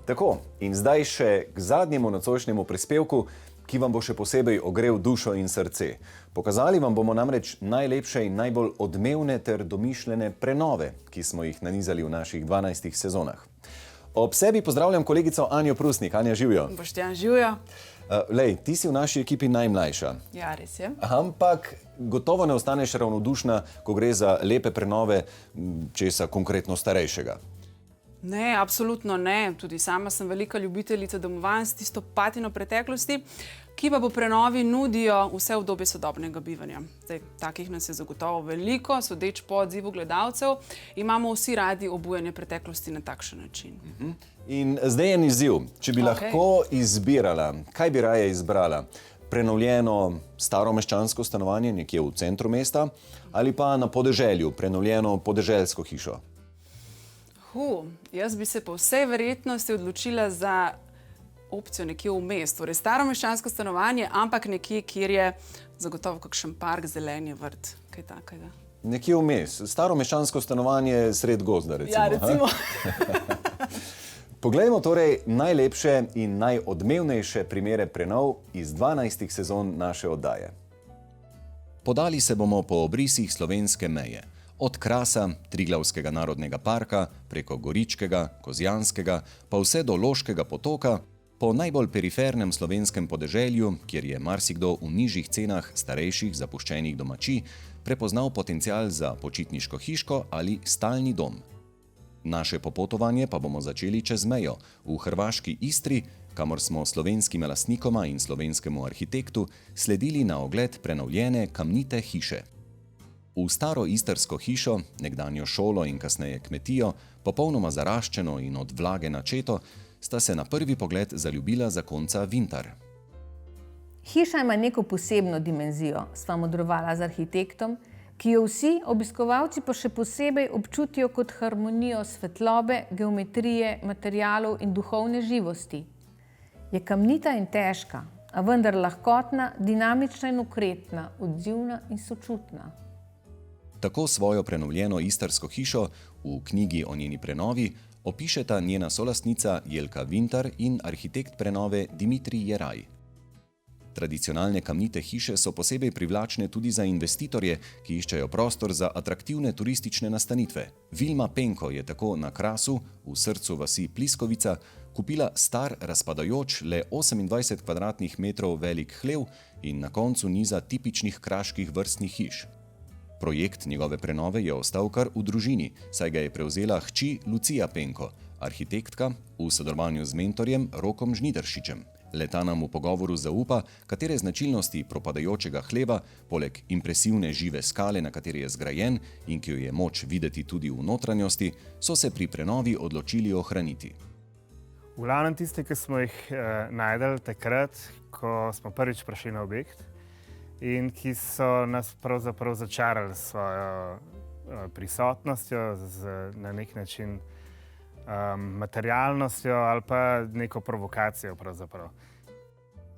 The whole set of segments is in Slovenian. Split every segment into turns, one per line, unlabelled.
Tako, in zdaj še k zadnjemu nocojšnjemu prispevku, ki vam bo še posebej ogrel dušo in srce. Pokazali vam bomo namreč najlepše in najbolj odmevne ter domišljene prenove, ki smo jih nanizali v naših 12 sezonah. Ob sebi pozdravljam kolegico Anjo Prusnik. Anja, živjo.
Boštjan, živjo.
Lej, ti si v naši ekipi najmlajša.
Ja, res je.
Ampak gotovo ne ostaneš ravnodušna, ko gre za lepe prenove česa konkretno starejšega.
Ne, absolutno ne. Tudi sama sem velika ljubiteljica domovanj s tisto patino preteklosti, ki pa po prenovi nudijo vse obdobje sodobnega bivanja. Zdaj, takih nas je zagotovo veliko, sodeč po odzivu gledalcev, imamo vsi radi obujanje preteklosti na takšen način.
In zdaj en izziv. Če bi lahko izbirala, kaj bi raje izbrala? Prenovljeno staromeščansko stanovanje nekje v centru mesta ali pa na podeželju prenovljeno podeželsko hišo?
Jaz bi se po vsej verjetnosti odločila za opcijo nekje vmes. Torej staromeščansko stanovanje, ampak nekje, kjer je zagotovo kakšen park, zelenje, vrt, kaj takega.
Nekje vmes. Staromeščansko stanovanje sred gozda, recimo.
Ja, recimo.
Poglejmo torej najlepše in najodmevnejše primere prenov iz 12 sezon naše oddaje. Podali se bomo po obrisih slovenske meje. Od Krasa, Triglavskega narodnega parka, preko Goričkega, Kozjanskega, pa vse do Loškega potoka, po najbolj perifernem slovenskem podeželju, kjer je marsikdo v nižjih cenah starejših zapuščenih domačij prepoznal potencial za počitniško hiško ali stalni dom. Naše popotovanje pa bomo začeli čez mejo, v hrvaški Istri, kamor smo slovenskima lastnikoma in slovenskemu arhitektu sledili na ogled prenovljene kamnite hiše. V staro istrsko hišo, nekdanjo šolo in kasneje kmetijo, popolnoma zaraščeno in od vlage načeto, sta se na prvi pogled zaljubila zakonca Vintar.
Hiša ima neko posebno dimenzijo, sva modrovala z arhitektom, ki jo vsi obiskovalci pa še posebej občutijo kot harmonijo svetlobe, geometrije, materialov in duhovne živosti. Je kamnita in težka, a vendar lahkotna, dinamična in okretna, odzivna in sočutna.
Tako svojo prenovljeno istrsko hišo v knjigi o njeni prenovi opišeta njena solastnica Jelka Vintar in arhitekt prenove Dimitrij Jeraj. Tradicionalne kamnite hiše so posebej privlačne tudi za investitorje, ki iščejo prostor za atraktivne turistične nastanitve. Vilma Penko je tako na Krasu, v srcu vasi Pliskovica, kupila star, razpadajoč, le 28 kvadratnih metrov velik hlev in na koncu niza tipičnih kraških vrstnih hiš. Projekt njegove prenove je ostal kar v družini, saj ga je prevzela hči Lucija Penko, arhitektka, v sodelovanju z mentorjem Rokom Žnidaršičem. Le-ta nam v pogovoru zaupa, katere značilnosti propadajočega hleva, poleg impresivne žive skale, na kateri je zgrajen in ki jo je moč videti tudi v notranjosti, so se pri prenovi odločili ohraniti.
V glavnem tiste, ki smo jih najdeli takrat, ko smo prvič prišli na objekt, in ki so nas pravzaprav začarali s svojo prisotnostjo, na nek način materialnostjo ali pa neko provokacijo pravzaprav.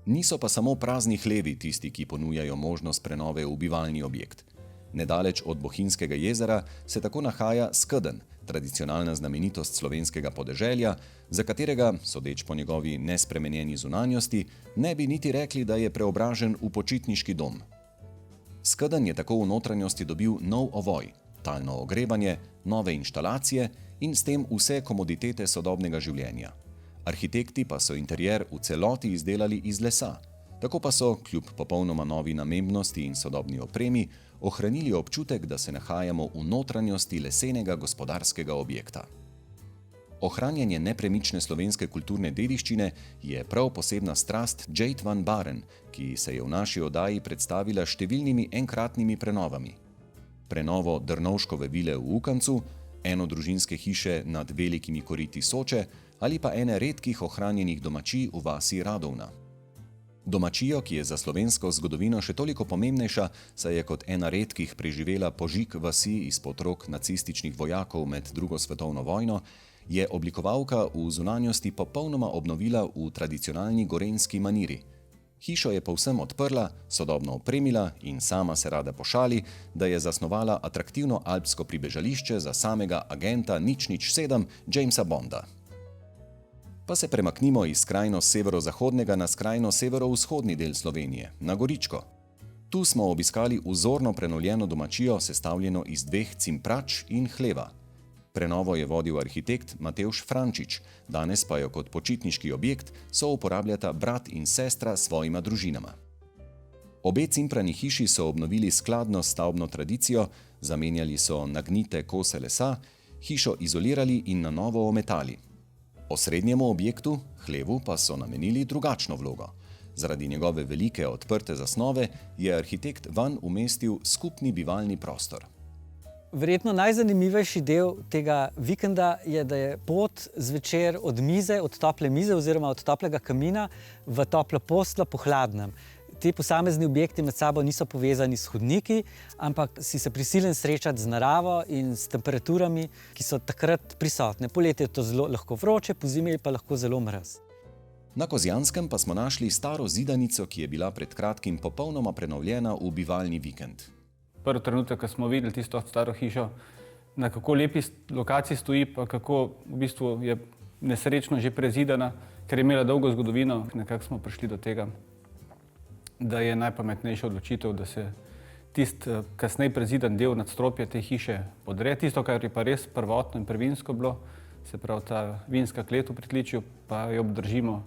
Niso pa samo prazni hlevi tisti, ki ponujajo možnost prenove v bivalni objekt. Nedaleč od Bohinjskega jezera se tako nahaja Skedenj, tradicionalna znamenitost slovenskega podeželja, za katerega, sodeč po njegovi nespremenjeni zunanjosti, ne bi niti rekli, da je preobražen v počitniški dom. Skedenj je tako v notranjosti dobil nov ovoj, talno ogrevanje, nove inštalacije in s tem vse komoditete sodobnega življenja. Arhitekti pa so interjer v celoti izdelali iz lesa. Tako pa so, kljub popolnoma novi namembnosti in sodobni opremi, ohranili občutek, da se nahajamo v notranjosti lesenega gospodarskega objekta. Ohranjanje nepremične slovenske kulturne dediščine je prav posebna strast Jade Van Baren, ki se je v naši oddaji predstavila številnimi enkratnimi prenovami. Prenovo Drnovškove vile v Ukancu, enodružinske hiše nad velikimi koriti Soče ali pa ene redkih ohranjenih domačij v vasi Radovna. Domačijo, ki je za slovensko zgodovino še toliko pomembnejša, saj je kot ena redkih preživela požig vasi izpod rok nacističnih vojakov med drugo svetovno vojno, je oblikovalka v zunanjosti popolnoma obnovila v tradicionalni gorenjski maniri. Hišo je povsem odprla, sodobno opremila in sama se rada pošali, da je zasnovala atraktivno alpsko pribežališče za samega agenta 007 Jamesa Bonda. Pa se premaknimo iz skrajno severozahodnega na skrajno severovzhodni del Slovenije, na Goričko. Tu smo obiskali vzorno prenovljeno domačijo, sestavljeno iz 2 cimprač in hleva. Prenovo je vodil arhitekt Matevž Frančič, danes pa jo kot počitniški objekt souporabljata brat in sestra s svojima družinama. Obe cimprani hiši so obnovili skladno s stavbno tradicijo, zamenjali so nagnite kose lesa, hišo izolirali in na novo ometali. Osrednjemu objektu, hlevu, pa so namenili drugačno vlogo. Zaradi njegove velike odprte zasnove je arhitekt vanj umestil skupni bivalni prostor.
Verjetno najzanimivejši del tega vikenda je, da je pot zvečer od mize, od tople mize oziroma od toplega kamina v toplo posteljo po hladnem. Ti posamezni objekti med sabo niso povezani s hodniki, ampak si se prisiljen srečati z naravo in s temperaturami, ki so takrat prisotne. Poleti je to zelo lahko vroče, pozimi pa lahko zelo mraz.
Na Kozjanskem pa smo našli staro zidanico, ki je bila pred kratkim popolnoma prenovljena v bivalni vikend.
Prvi trenutek, ko smo videli tisto staro hišo, na kako lepi lokaciji stoji, pa kako v bistvu je nesrečno že prezidana, ker je imela dolgo zgodovino. Nekako smo prišli do tega, da je najpametnejša odločitev, da se tisti kasneje prezidan del nadstropja te hiše podre. Tisto, kar je pa res prvotno in prvinsko bilo, se pravi ta vinska klet v pritličju, pa jo obdržimo.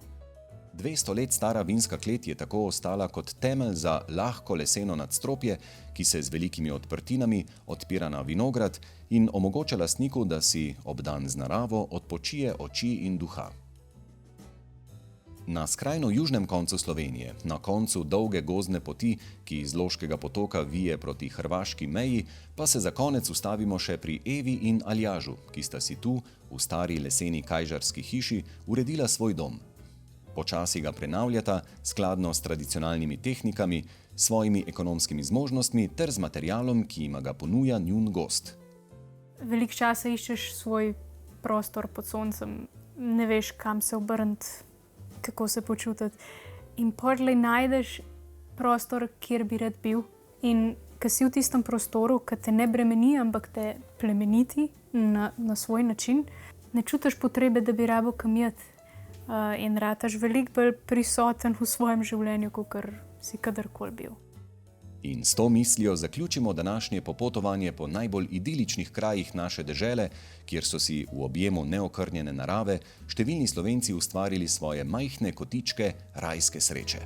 200 let stara vinska klet je tako ostala kot temelj za lahko leseno nadstropje, ki se z velikimi odprtinami odpira na vinograd in omogoča lastniku, da si obdan z naravo odpočije oči in duha. Na skrajno južnem koncu Slovenije, na koncu dolge gozdne poti, ki iz Loškega potoka vije proti hrvaški meji, pa se za konec ustavimo še pri Evi in Aljažu, ki sta si tu, v stari leseni kajžarski hiši, uredila svoj dom. Počasi ga prenavljata, skladno s tradicionalnimi tehnikami, svojimi ekonomskimi zmožnostmi ter z materialom, ki jima ga ponuja njun gost.
Veliko časa iščeš svoj prostor pod soncem, ne veš, kam se obrniti, kako se počutiti. In potlej najdeš prostor, kjer bi rad bil. In ko si v tistem prostoru, ki te ne bremeni, ampak te plemeniti na svoj način, ne čutiš potrebe, da bi rabo kam iti. In rataš veliko bolj prisoten v svojem življenju, kakor si kadarkoli bil.
In s to mislijo zaključimo današnje popotovanje po najbolj idiličnih krajih naše dežele, kjer so si v objemu neokrnjene narave številni Slovenci ustvarili svoje majhne kotičke rajske sreče.